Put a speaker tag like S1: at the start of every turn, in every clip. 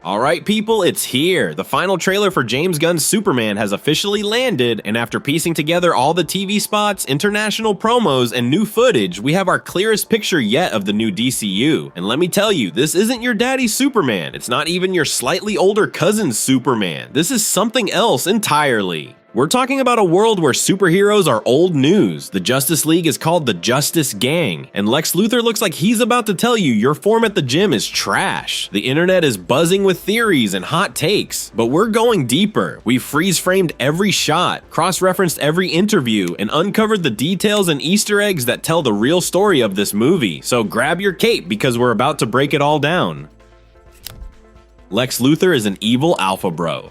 S1: Alright people, it's here! The final trailer for James Gunn's Superman has officially landed, and after piecing together all the TV spots, international promos, and new footage, we have our clearest picture yet of the new DCU. And let me tell you, this isn't your daddy's Superman, it's not even your slightly older cousin's Superman. This is something else entirely. We're talking about a world where superheroes are old news. The Justice League is called the Justice Gang, and Lex Luthor looks like he's about to tell you your form at the gym is trash. The internet is buzzing with theories and hot takes, but we're going deeper. We've freeze-framed every shot, cross-referenced every interview, and uncovered the details and Easter eggs that tell the real story of this movie. So grab your cape because we're about to break it all down. Lex Luthor is an evil alpha bro.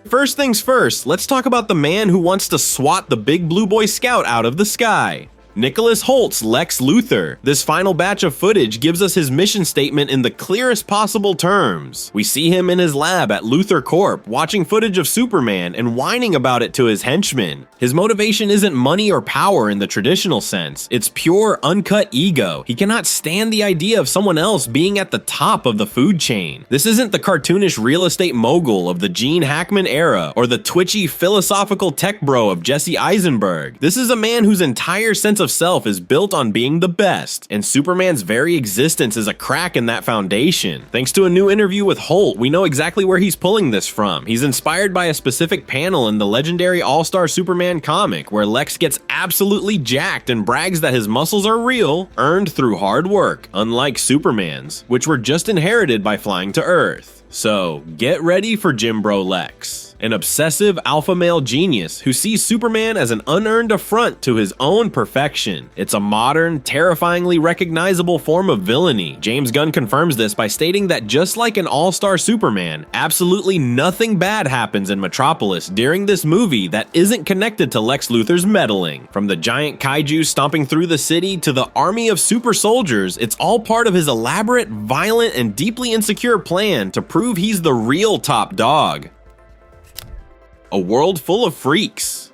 S1: First things first, let's talk about the man who wants to swat the big blue boy scout out of the sky. Nicholas Hoult's Lex Luthor. This final batch of footage gives us his mission statement in the clearest possible terms. We see him in his lab at Luthor Corp, watching footage of Superman and whining about it to his henchmen. His motivation isn't money or power in the traditional sense, it's pure, uncut ego. He cannot stand the idea of someone else being at the top of the food chain. This isn't the cartoonish real estate mogul of the Gene Hackman era, or the twitchy, philosophical tech bro of Jesse Eisenberg. This is a man whose entire sense of self is built on being the best, and Superman's very existence is a crack in that foundation. Thanks to a new interview with Hoult, we know exactly where he's pulling this from. He's inspired by a specific panel in the legendary All-Star Superman comic, where Lex gets absolutely jacked and brags that his muscles are real, earned through hard work, unlike Superman's, which were just inherited by flying to Earth. So, get ready for Gym Bro Lex, an obsessive alpha male genius who sees Superman as an unearned affront to his own perfection. It's a modern, terrifyingly recognizable form of villainy. James Gunn confirms this by stating that just like an all-star Superman, absolutely nothing bad happens in Metropolis during this movie that isn't connected to Lex Luthor's meddling. From the giant kaiju stomping through the city to the army of super soldiers, it's all part of his elaborate, violent, and deeply insecure plan to prove he's the real top dog. A world full of freaks.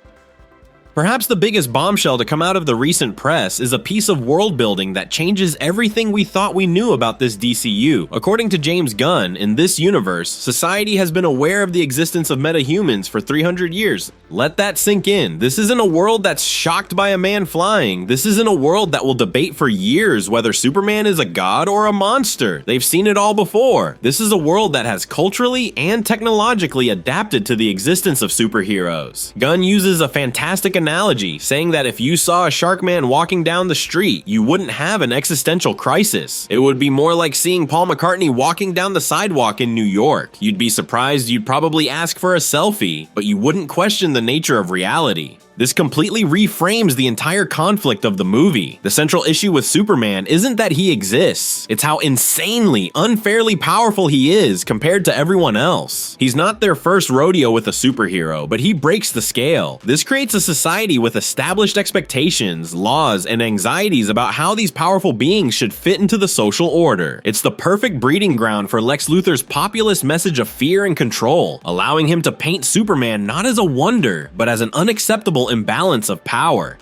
S1: Perhaps the biggest bombshell to come out of the recent press is a piece of world building that changes everything we thought we knew about this DCU. According to James Gunn, in this universe, society has been aware of the existence of metahumans for 300 years. Let that sink in. This isn't a world that's shocked by a man flying. This isn't a world that will debate for years whether Superman is a god or a monster. They've seen it all before. This is a world that has culturally and technologically adapted to the existence of superheroes. Gunn uses a fantastic analogy, saying that if you saw a shark man walking down the street, you wouldn't have an existential crisis. It would be more like seeing Paul McCartney walking down the sidewalk in New York. You'd be surprised, you'd probably ask for a selfie, but you wouldn't question the nature of reality. This completely reframes the entire conflict of the movie. The central issue with Superman isn't that he exists, it's how insanely, unfairly powerful he is compared to everyone else. He's not their first rodeo with a superhero, but he breaks the scale. This creates a society with established expectations, laws, and anxieties about how these powerful beings should fit into the social order. It's the perfect breeding ground for Lex Luthor's populist message of fear and control, allowing him to paint Superman not as a wonder, but as an unacceptable imbalance of power.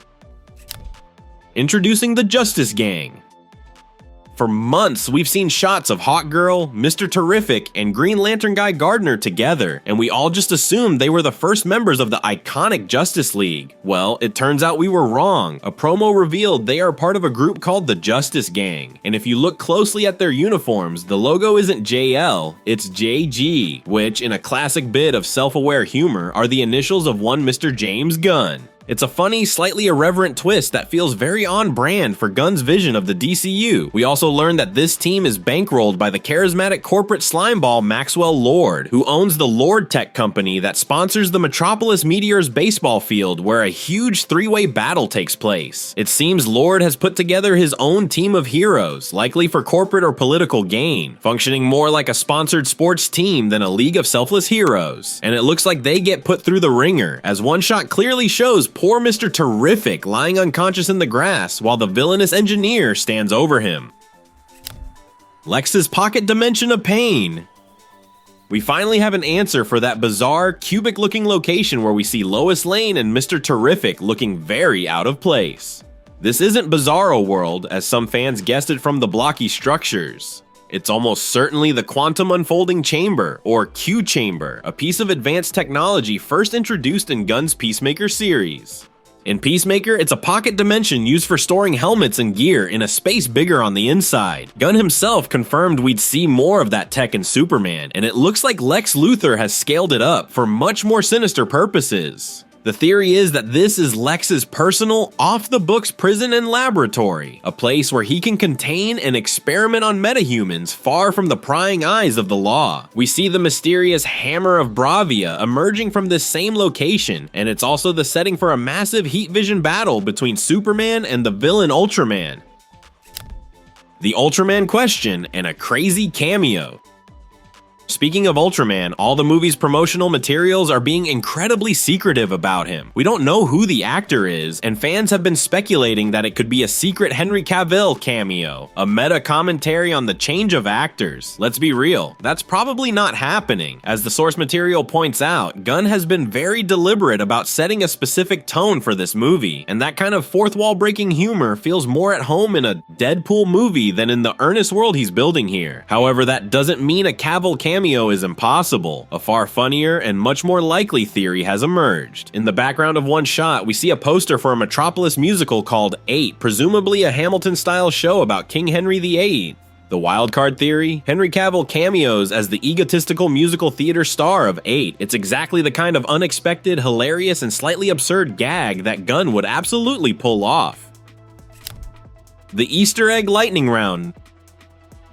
S1: Introducing the Justice Gang. For months, we've seen shots of Hawkgirl, Mr. Terrific, and Green Lantern guy Gardner together, and we all just assumed they were the first members of the iconic Justice League. Well, it turns out we were wrong. A promo revealed they are part of a group called the Justice Gang, and if you look closely at their uniforms, the logo isn't JL, it's JG, which, in a classic bit of self-aware humor, are the initials of one Mr. James Gunn. It's a funny, slightly irreverent twist that feels very on brand for Gunn's vision of the DCU. We also learned that this team is bankrolled by the charismatic corporate slimeball Maxwell Lord, who owns the Lord Tech company that sponsors the Metropolis Meteors baseball field where a huge three-way battle takes place. It seems Lord has put together his own team of heroes, likely for corporate or political gain, functioning more like a sponsored sports team than a league of selfless heroes. And it looks like they get put through the ringer, as one shot clearly shows poor Mr. Terrific lying unconscious in the grass while the villainous engineer stands over him. Lex's pocket dimension of pain. We finally have an answer for that bizarre, cubic-looking location where we see Lois Lane and Mr. Terrific looking very out of place. This isn't Bizarro World, as some fans guessed it from the blocky structures. It's almost certainly the Quantum Unfolding Chamber, or Q Chamber, a piece of advanced technology first introduced in Gunn's Peacemaker series. In Peacemaker, it's a pocket dimension used for storing helmets and gear in a space bigger on the inside. Gunn himself confirmed we'd see more of that tech in Superman, and it looks like Lex Luthor has scaled it up for much more sinister purposes. The theory is that this is Lex's personal, off-the-books prison and laboratory, a place where he can contain and experiment on metahumans far from the prying eyes of the law. We see the mysterious Hammer of Bravia emerging from this same location, and it's also the setting for a massive heat vision battle between Superman and the villain Ultraman. The Ultraman question and a crazy cameo. Speaking of Ultraman, all the movie's promotional materials are being incredibly secretive about him. We don't know who the actor is, and fans have been speculating that it could be a secret Henry Cavill cameo, a meta commentary on the change of actors. Let's be real, that's probably not happening. As the source material points out, Gunn has been very deliberate about setting a specific tone for this movie, and that kind of fourth wall breaking humor feels more at home in a Deadpool movie than in the earnest world he's building here. However, that doesn't mean a Cavill cameo is impossible. A far funnier and much more likely theory has emerged. In the background of one shot, we see a poster for a Metropolis musical called 8, presumably a Hamilton-style show about King Henry VIII. The wildcard theory? Henry Cavill cameos as the egotistical musical theater star of 8. It's exactly the kind of unexpected, hilarious, and slightly absurd gag that Gunn would absolutely pull off. The Easter egg lightning round.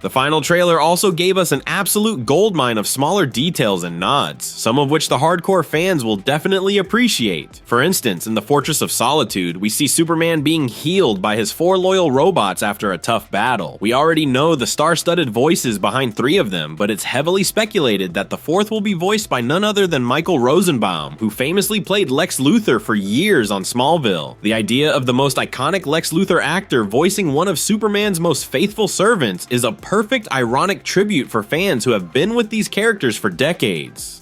S1: The final trailer also gave us an absolute goldmine of smaller details and nods, some of which the hardcore fans will definitely appreciate. For instance, in the Fortress of Solitude, we see Superman being healed by his 4 loyal robots after a tough battle. We already know the star-studded voices behind 3 of them, but it's heavily speculated that the 4th will be voiced by none other than Michael Rosenbaum, who famously played Lex Luthor for years on Smallville. The idea of the most iconic Lex Luthor actor voicing one of Superman's most faithful servants is a perfect ironic tribute for fans who have been with these characters for decades.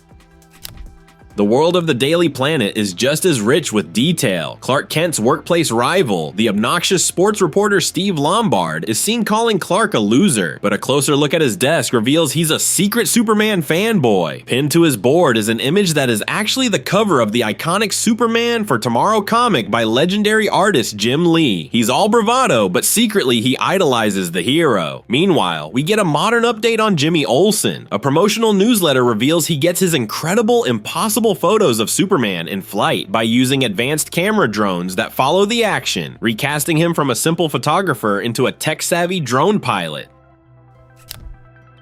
S1: The world of the Daily Planet is just as rich with detail. Clark Kent's workplace rival, the obnoxious sports reporter Steve Lombard, is seen calling Clark a loser, but a closer look at his desk reveals he's a secret Superman fanboy. Pinned to his board is an image that is actually the cover of the iconic Superman for Tomorrow comic by legendary artist Jim Lee. He's all bravado, but secretly he idolizes the hero. Meanwhile, we get a modern update on Jimmy Olsen. A promotional newsletter reveals he gets his incredible, impossible photos of Superman in flight by using advanced camera drones that follow the action, recasting him from a simple photographer into a tech-savvy drone pilot.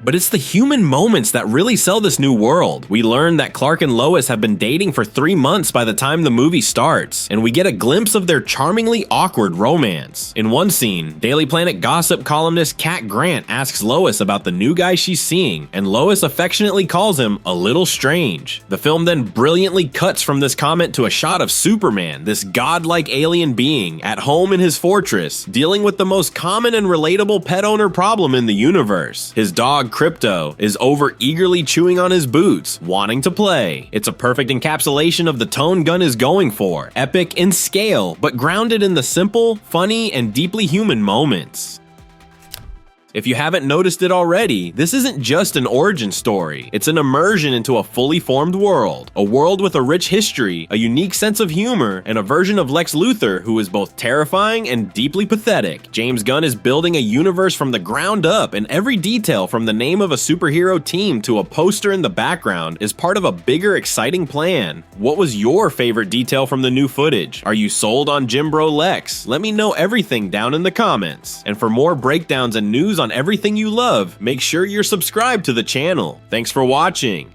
S1: But it's the human moments that really sell this new world. We learn that Clark and Lois have been dating for 3 months by the time the movie starts, and we get a glimpse of their charmingly awkward romance. In one scene, Daily Planet gossip columnist Kat Grant asks Lois about the new guy she's seeing, and Lois affectionately calls him a little strange. The film then brilliantly cuts from this comment to a shot of Superman, this godlike alien being, at home in his fortress, dealing with the most common and relatable pet owner problem in the universe. His dog Crypto is over eagerly chewing on his boots, wanting to play. It's a perfect encapsulation of the tone Gunn is going for, epic in scale, but grounded in the simple, funny, and deeply human moments. If you haven't noticed it already, this isn't just an origin story. It's an immersion into a fully formed world. A world with a rich history, a unique sense of humor, and a version of Lex Luthor who is both terrifying and deeply pathetic. James Gunn is building a universe from the ground up, and every detail from the name of a superhero team to a poster in the background is part of a bigger, exciting plan. What was your favorite detail from the new footage? Are you sold on Gym Bro Lex? Let me know everything down in the comments. And for more breakdowns and news on everything you love, make sure you're subscribed to the channel. Thanks for watching.